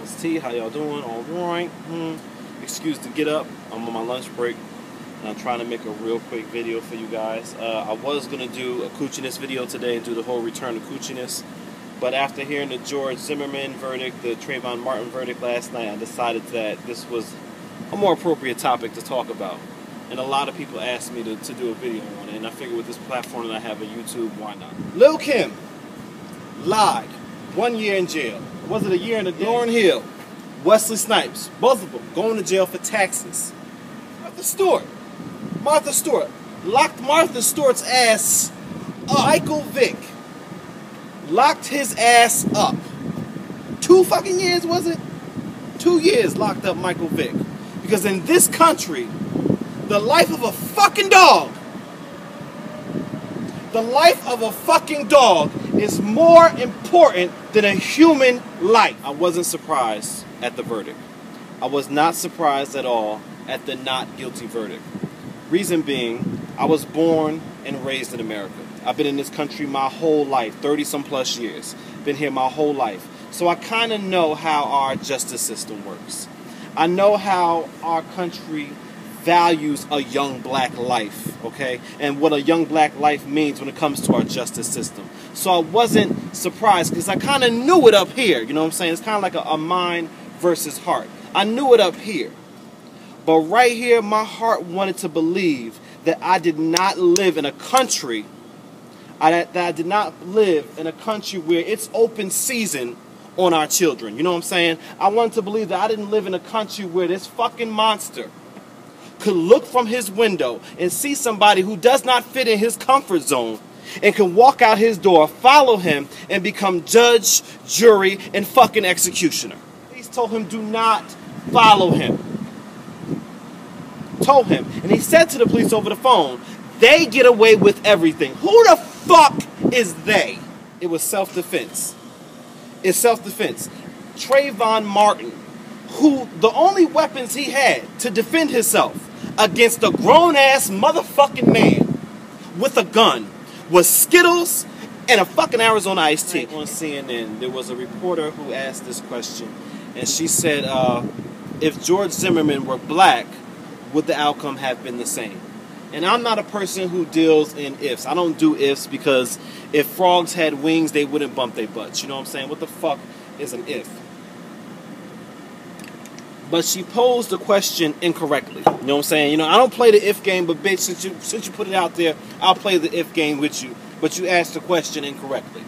It's T. How y'all doing? All right. Excuse to get up. I'm on my lunch break, and I'm trying to make a real quick video for you guys. I was gonna do a Coochie-ness video today and do the whole return to Coochie-ness, but after hearing the George Zimmerman verdict, the Trayvon Martin verdict last night, I decided that this was a more appropriate topic to talk about. And a lot of people asked me to do a video on it, and I figured with this platform that I have on YouTube, why not? Lil' Kim lied. 1 year in jail. Was it a year in the Lauryn Hill, Wesley Snipes, both of them going to jail for taxes. Martha Stewart locked Martha Stewart's ass up. Michael Vick locked his ass up. 2 fucking years, was it? 2 years locked up Michael Vick. Because in this country, the life of a fucking dog, is more important than a human life. I wasn't surprised at the verdict. I was not surprised at all at the not guilty verdict. Reason being, I was born and raised in America. I've been in this country my whole life, 30-some plus years. Been here my whole life. So I kind of know how our justice system works. I know how our country values a young black life, okay? And what a young black life means when it comes to our justice system. So I wasn't surprised because I kind of knew it up here, you know what I'm saying? It's kind of like a mind versus heart. I knew it up here. But right here, my heart wanted to believe that I did not live in a country, that I did not live in a country where it's open season on our children. You know what I'm saying? I wanted to believe that I didn't live in a country where this fucking monster could look from his window and see somebody who does not fit in his comfort zone and can walk out his door, follow him, and become judge, jury, and fucking executioner. Police told him, do not follow him. Told him. And he said to the police over the phone, they get away with everything. Who the fuck is they? It was self-defense. It's self-defense. Trayvon Martin, who the only weapons he had to defend himself against a grown-ass motherfucking man with a gun was Skittles and a fucking Arizona iced tea. On CNN, there was a reporter who asked this question, and she said, if George Zimmerman were black, would the outcome have been the same? And I'm not a person who deals in ifs. I don't do ifs because if frogs had wings, they wouldn't bump their butts. You know what I'm saying? What the fuck is an if? But she posed the question incorrectly. You know what I'm saying? You know, I don't play the if game, but bitch, since you put it out there, I'll play the if game with you. But you asked the question incorrectly.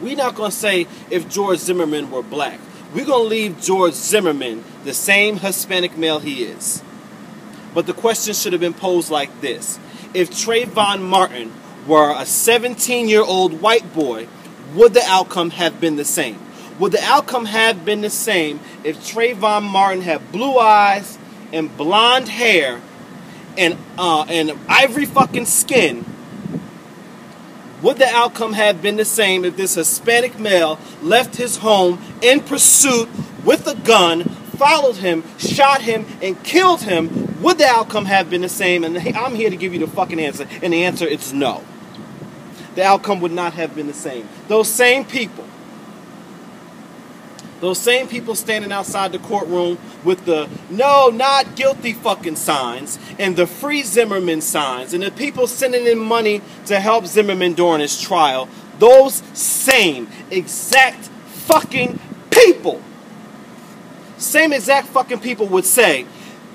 We're not going to say if George Zimmerman were black. We're going to leave George Zimmerman the same Hispanic male he is. But the question should have been posed like this. If Trayvon Martin were a 17-year-old white boy, would the outcome have been the same? Would the outcome have been the same if Trayvon Martin had blue eyes and blonde hair and ivory fucking skin? Would the outcome have been the same if this Hispanic male left his home in pursuit with a gun, followed him, shot him, and killed him? Would the outcome have been the same? And I'm here to give you the fucking answer, and the answer is no. The outcome would not have been the same. Those same people standing outside the courtroom with the no, not guilty fucking signs and the free Zimmerman signs and the people sending in money to help Zimmerman during his trial, those same exact fucking people, would say,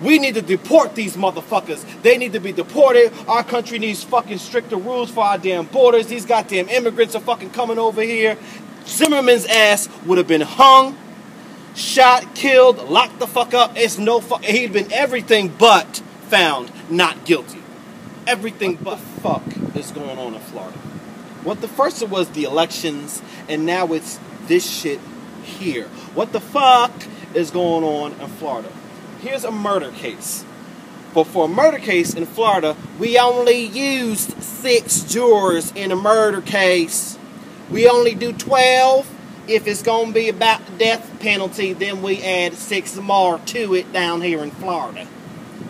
we need to deport these motherfuckers. They need to be deported. Our country needs fucking stricter rules for our damn borders. These goddamn immigrants are fucking coming over here. Zimmerman's ass would have been hung, shot, killed, locked the fuck up. It's no fuck. He'd been everything but found not guilty. Everything but fuck is going on in Florida. What the first it was the elections, and now it's this shit here. What the fuck is going on in Florida? Here's a murder case. But for a murder case in Florida, we only used 6 jurors in a murder case. We only do 12. If it's going to be about the death penalty, then we add 6 more to it down here in Florida.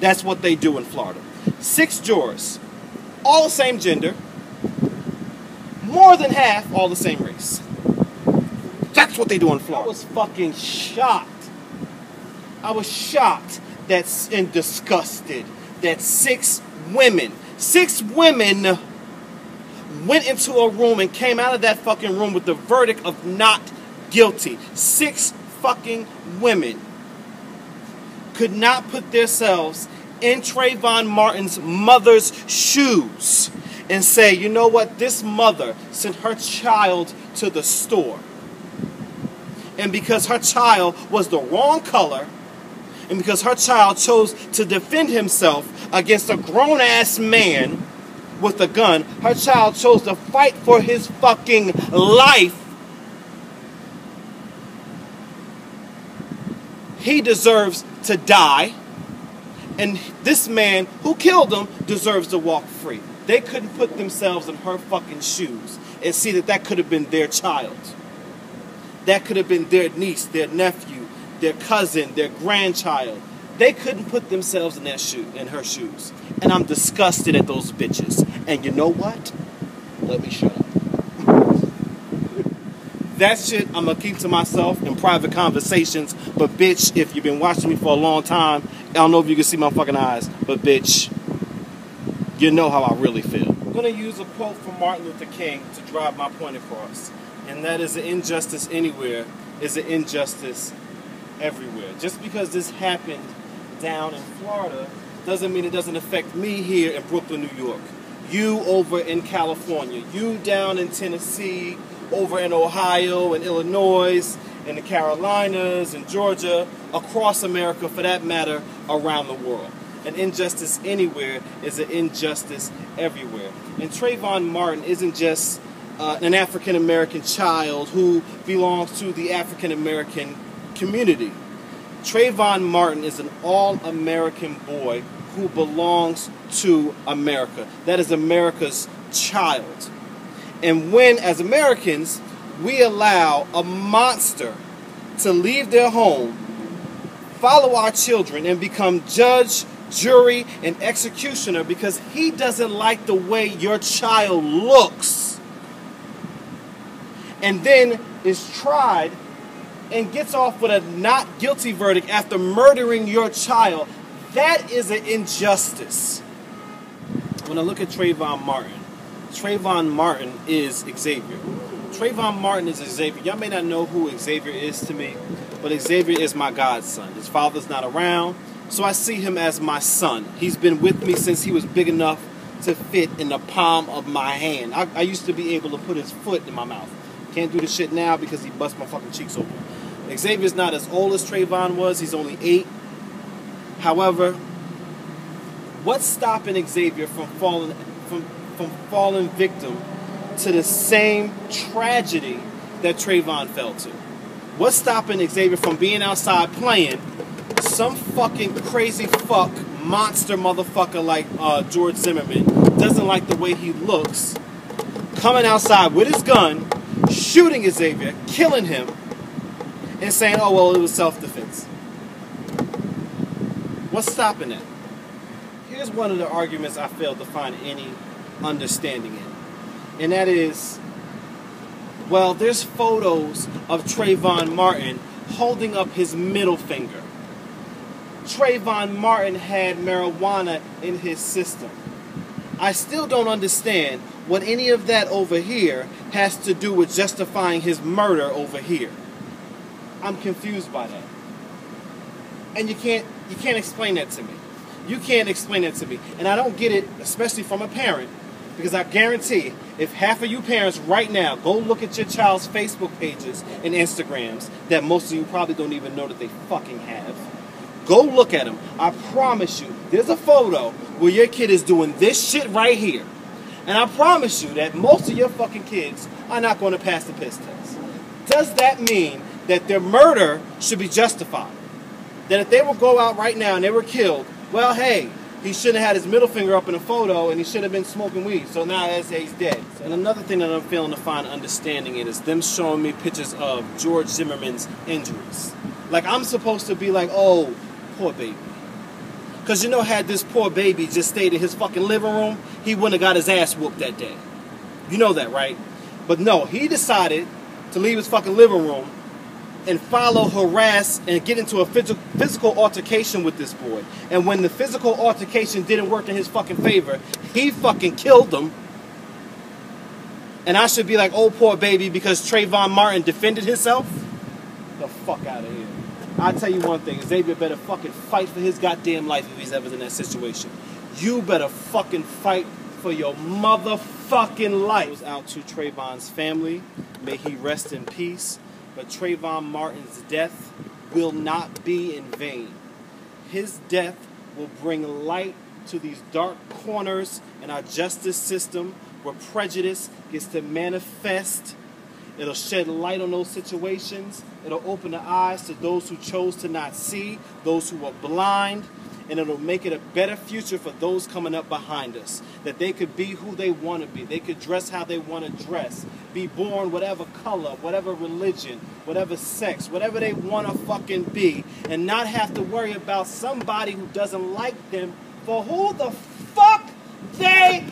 That's what they do in Florida. 6 jurors, all the same gender, more than half all the same race. That's That's what they do in Florida. I was fucking shocked. I was shocked and disgusted that 6 women went into a room and came out of that fucking room with the verdict of not guilty. 6 fucking women could not put themselves in Trayvon Martin's mother's shoes and say, you know what, this mother sent her child to the store. And because her child was the wrong color, and because her child chose to defend himself against a grown-ass man with a gun, her child chose to fight for his fucking life, he deserves to die, and this man who killed him deserves to walk free. They couldn't put themselves in her fucking shoes and see that could have been their child. That could have been their niece, their nephew, their cousin, their grandchild. They couldn't put themselves in her shoes. And I'm disgusted at those bitches. And you know what? Let me shut up. That shit I'm going to keep to myself in private conversations. But bitch, if you've been watching me for a long time, I don't know if you can see my fucking eyes, but bitch, you know how I really feel. I'm going to use a quote from Martin Luther King to drive my point across. And that is, an injustice anywhere is an injustice everywhere. Just because this happened down in Florida doesn't mean it doesn't affect me here in Brooklyn, New York. You over in California. You down in Tennessee, over in Ohio and Illinois, in the Carolinas and Georgia, across America, for that matter, around the world. An injustice anywhere is an injustice everywhere. And Trayvon Martin isn't just an African-American child who belongs to the African-American community. Trayvon Martin is an all-American boy who belongs to America. That is America's child. And when, as Americans, we allow a monster to leave their home, follow our children, and become judge, jury, and executioner because he doesn't like the way your child looks, and then is tried and gets off with a not guilty verdict after murdering your child, that is an injustice. When I look at Trayvon Martin is Xavier. Trayvon Martin is Xavier. Y'all may not know who Xavier is to me, but Xavier is my godson. His father's not around, so I see him as my son. He's been with me since he was big enough to fit in the palm of my hand. I used to be able to put his foot in my mouth. Can't do the shit now because he bust my fucking cheeks open. Xavier's not as old as Trayvon was. He's only 8. However, what's stopping Xavier from falling victim to the same tragedy that Trayvon fell to? What's stopping Xavier from being outside playing some fucking crazy fuck monster motherfucker like George Zimmerman doesn't like the way he looks, coming outside with his gun, shooting Xavier, killing him, and saying, oh, well, it was self-defense? What's stopping that? Here's one of the arguments I failed to find any understanding in. And that is, well, there's photos of Trayvon Martin holding up his middle finger. Trayvon Martin had marijuana in his system. I still don't understand what any of that over here has to do with justifying his murder over here. I'm confused by that. And you can't explain that to me. You can't explain that to me. And I don't get it, especially from a parent, because I guarantee if half of you parents right now go look at your child's Facebook pages and Instagrams that most of you probably don't even know that they fucking have, go look at them. I promise you, there's a photo where your kid is doing this shit right here. And I promise you that most of your fucking kids are not going to pass the piss test. Does that mean that their murder should be justified? That if they would go out right now and they were killed, well, hey, he shouldn't have had his middle finger up in a photo and he should have been smoking weed. So now they say he's dead. And another thing that I'm failing to find understanding in is them showing me pictures of George Zimmerman's injuries. Like, I'm supposed to be like, oh, poor baby. Because, you know, had this poor baby just stayed in his fucking living room, he wouldn't have got his ass whooped that day. You know that, right? But no, he decided to leave his fucking living room and follow, harass, and get into a physical altercation with this boy. And when the physical altercation didn't work in his fucking favor, he fucking killed him. And I should be like, oh, poor baby, because Trayvon Martin defended himself? The fuck out of here. I'll tell you one thing, Xavier better fucking fight for his goddamn life if he's ever in that situation. You better fucking fight for your motherfucking life. Goes out to Trayvon's family. May he rest in peace. But Trayvon Martin's death will not be in vain. His death will bring light to these dark corners in our justice system where prejudice gets to manifest. It'll shed light on those situations. It'll open the eyes to those who chose to not see, those who are blind, and it'll make it a better future for those coming up behind us. That they could be who they want to be. They could dress how they want to dress. Be born whatever color, whatever religion, whatever sex, whatever they want to fucking be, and not have to worry about somebody who doesn't like them for who the fuck they